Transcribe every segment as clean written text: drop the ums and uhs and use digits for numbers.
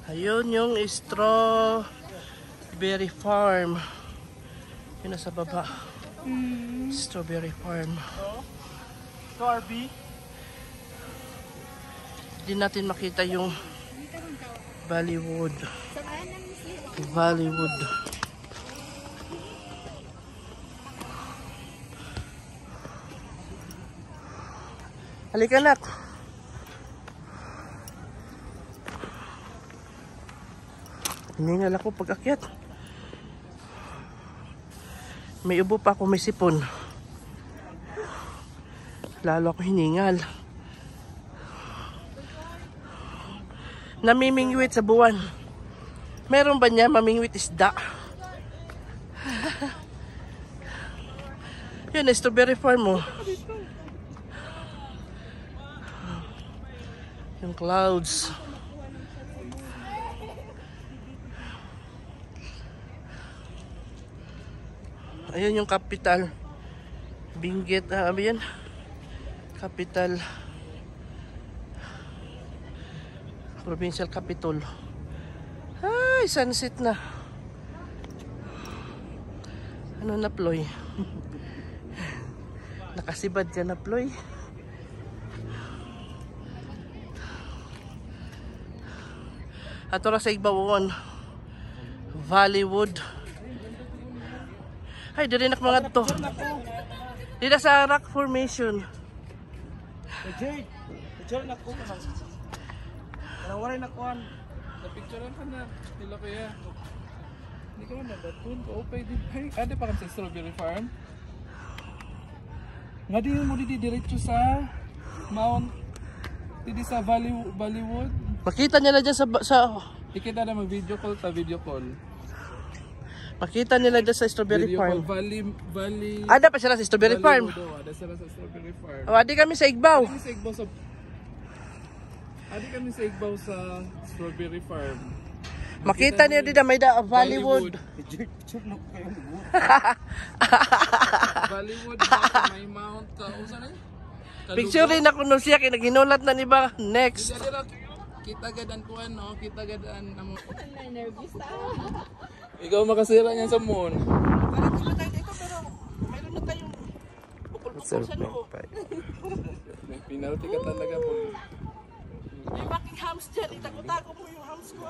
Ayun yung strawberry farm. Yun nasa baba. Strawberry farm. Darby. Hindi natin makita yung Bollywood. Bollywood. Halika nak. Hiningal ako pag akyat. May ubo pa ako, may sipon. Lalo ako hiningal. Namimingwit sa buwan. Meron ba niya mamingwit isda? Yun, strawberry farm mo. Yung clouds. Ayun yung capital. Benguet, ano yan? Capital. Provincial capital. Ay, sunset na. Ano na, Ploy? Nakasibad ka na, Ploy? Ato ra sa Igbawon. Bollywood. Ay, diri nak mga to. Dito sa rock formation. Picture na ko. Wala na kuan. Na-picturean ka na. Nila kaya. Hindi ka man nadatun. Okay, di ba? Ade pa sa strawberry farm. Nga di mo diretso sa Mount. Didi sa Bollywood. Makita nila dyan sa Ikita na mag-video call ta video call. makita nila dyan sa strawberry Video farm. call Valley. Ada pa sila sa strawberry farm. Ada sila sa strawberry farm. O, adi kami sa Igbaw. Adi kami sa Igbaw sa strawberry farm. Makita niyo dito may Bollywood. Bollywood may mount ka. Usa na? Picture rin ako nung siya kaya naghinulat na ni ba? Next. Kita gadan kuan no, kita gadan amo. Ikaw makasira niyan sa moon. Para dito tayo dito pero mayroon na tayong bukol-bukol sa loob. May penalty ka talaga po. May baking hams dyan. Itakot-takot mo yung hams ko.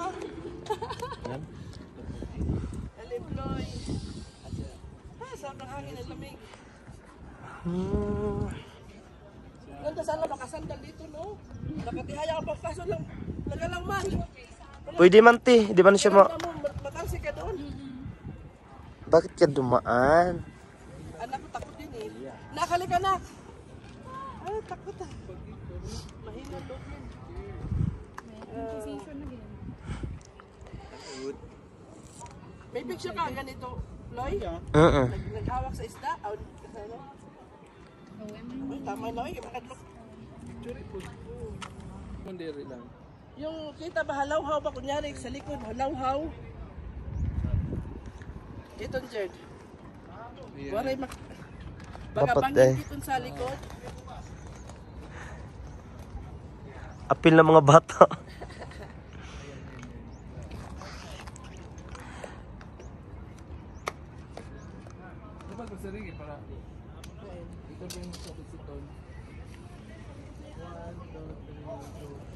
Aliploy. Saan ang hangin ang lamig? Ganda sana makasandal dito, no? Nakatihaya ka pa kaso lang. Lang man. Pwede man ti, di ba na siya Matalsi ka doon. Bakit ka dumaan? Anak ko takot din eh. Nakali ka na. Ay, takot ah. Mahina loob yun. May picture ka ganito, Loy? Naghawak sa isda? Kasano? Ay, tama Loy, makadlok. Picture po. Kundiri lang. Yung kita ba halaw-haw ba kunyari sa likod, halaw-haw? Itong Jerd. Waray baka bangin dito sa likod. Apil ng mga bata. Dapat magsarili para ito ba yung sa kutsiton. 1, 2, 3, 4.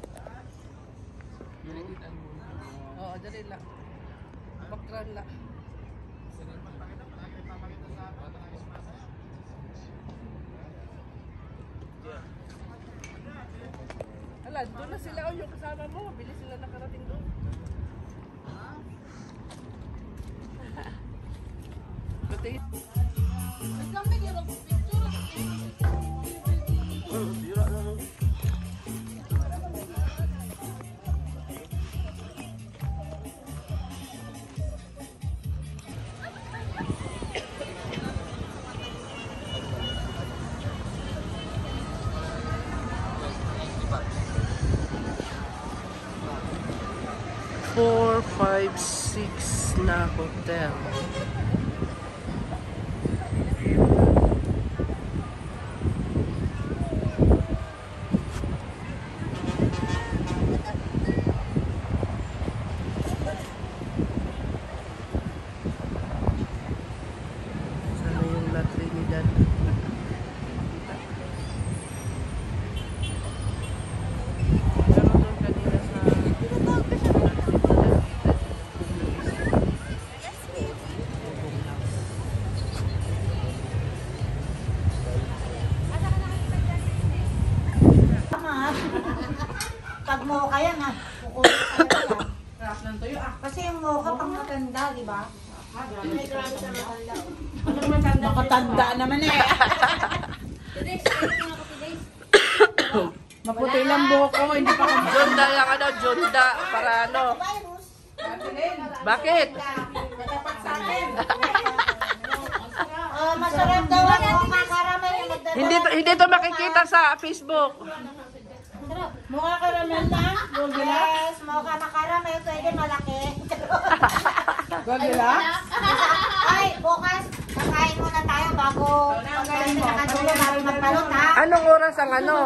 Diligitan mo. Oo, dali lang. Bakran lang. Hala, doon na sila o yung kasama mo. Bilis sila nakarating doon. Pati. Four, 5, 6 na hotel. mocha yan ha. Kukulit ka na yan. Sarap ng tuyo ah. Kasi yung mocha pang matanda, di ba? Ay, grabe sa matanda. Makatanda naman eh. Maputi lang buhok ko, hindi pa kami. Jonda lang ano, Jonda. Para ano. Bakit? Oh, masarap daw ang mocha caramel yung nagdadala. Hindi to makikita sa Facebook. Mocha caramel na? Yes, mocha na caramel. Pwede malaki. Goldilocks? Ay, bukas, kakain muna tayo bago magaling na nakadulo bago magbalot ha. Anong oras ang ano?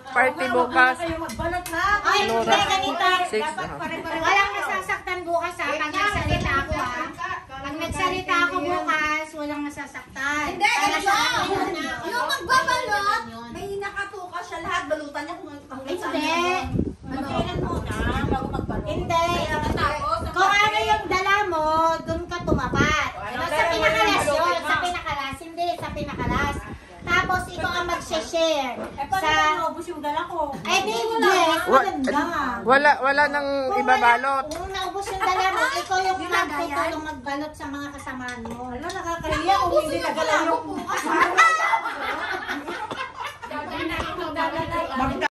Party bukas. Ay, hindi ganito. Six, Dapat pare-pare. Walang nasasaktan bukas ha. Pag nagsalita ako ha. Pag nagsalita ako bukas, walang nasasaktan. Hindi, Para ganito. sa akin na. Yung magbabalot, may nakatuka siya lahat. Balutan niya kung Hindi. Magkailan muna bago magbalot. Hindi. Tapos, Kung ano yung dala mo, dun ka tumapat. Sa pinakalas yun. Sa pinakalas. Hindi, sa pinakalas. Tapos ikaw ang mag-share. Sa... naubos yung dala ko? Eh, di, maganda. Wala nang ibabalot. Kung naubos yung dala mo, ikaw yung magtutulong magbalot sa mga kasamaan mo. Wala, nakakaliya kung hindi nagala yung...